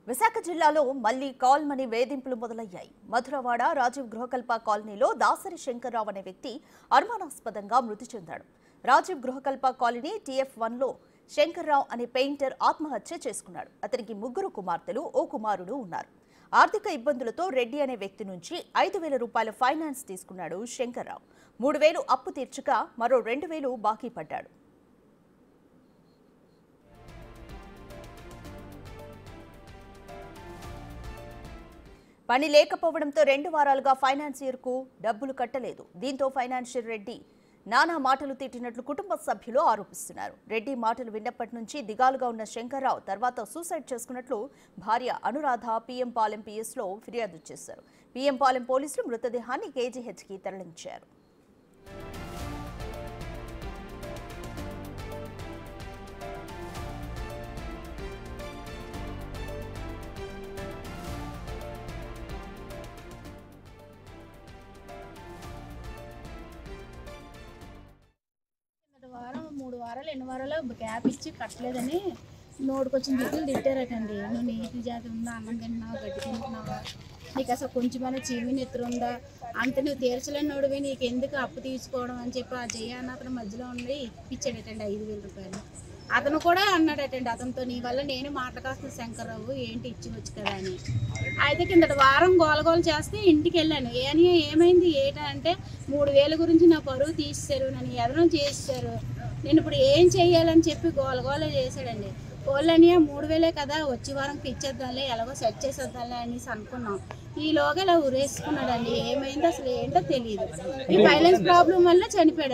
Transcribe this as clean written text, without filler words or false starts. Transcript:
విశాఖ జిల్లాలో మళ్లీ call money వేధింపులు మొదలయ్యాయి. మధురవాడ రాజీవ్ గృహకల్ప కాలనీలో దాసరి శంకర్రావు అనే వ్యక్తి అనుమానాస్పదంగా మృతి చెందాడు. రాజీవ్ గృహకల్ప కాలనీ TF1లో శంకర్రావు అనే పెయింటర్ ఆత్మహత్య చేసుకున్నాడు. అతనికి ముగ్గురు కుమార్తెలు, ఓ కుమారుడు ఉన్నారు. ఆర్థిక ఇబ్బందులతో రెడ్డి అనే వ్యక్తి నుంచి 5,000 రూపాయల ఫైనాన్స్ తీసుకున్నాడు శంకర్రావు. 3,000 అప్పు తీర్చక మరో 2,000 బాకీ పడ్డాడు. పని లేకపోవడంతో 2 వారాలుగా ఫైనాన్సియర్కు డబ్బులు కట్టలేదు. దీంతో ఫైనాన్షియర్ రెడ్డి నానా మాటలు తిట్టినట్లు కుటుంబ సభ్యులు ఆరోపిస్తున్నారు. రెడ్డి మాటలు విన్నప్పటి నుంచి దిగాలుగా ఉన్న శంకర్రావు తర్వాత సూసైడ్ చేసుకున్నట్లు భార్య అనురాధ PM పాలెం PS లో ఫిర్యాదు చేశారు. PM పాలెం పోలీసులు మృతదేహాన్ని KGHకి తరలించారు. వారం 3 వారాలు ఎన్ని వారాలు గ్యాప్ ఇచ్చి కట్టలేదని నోటుకొచ్చిన దిక్కులు తిట్టారటండి. నువ్వు నీటి జాతి ఉందా, అన్నం తింటున్నావా, గడ్డి తింటున్నావా, నీకు అసలు కొంచెమైనా చీమి నెత్తురు ఉందా, అంత నువ్వు తీర్చలేని నోడివి, నీకు ఎందుకు అప్పు తీసుకోవడం అని చెప్పి ఆ జయాన్ని అతను మధ్యలో ఉండి ఇప్పించాడటండి 5,000 రూపాయలు. అతను కూడా అన్నాడటండి అతనితో, నీ వల్ల నేను మాటకాస్తున్న శంకర్రావు ఏంటి ఇచ్చివచ్చు కదా అని. అయితే కిందటి వారం గోలగోలు చేస్తే ఇంటికి వెళ్ళాను. ఏమైంది ఏంటంటే 3,000 గురించి నా పరువు తీసేశారు, నన్ను ఎదనం చేసేసారు, నేను ఇప్పుడు ఏం చెయ్యాలని చెప్పి గోలగోల చేశాడండి. పోలని 3,000 కదా వచ్చే వారంకి ఇచ్చేద్దాంలే, ఎలాగో సెట్ చేసేద్దాంలే అనేసి అనుకున్నాం. ఈలోగా ఇలా ఉరేసుకున్నాడండి. ఏమైంది అసలు ఏంటో తెలియదు. ఈ ఫైనాన్స్ ప్రాబ్లం వల్ల చనిపోయాడు.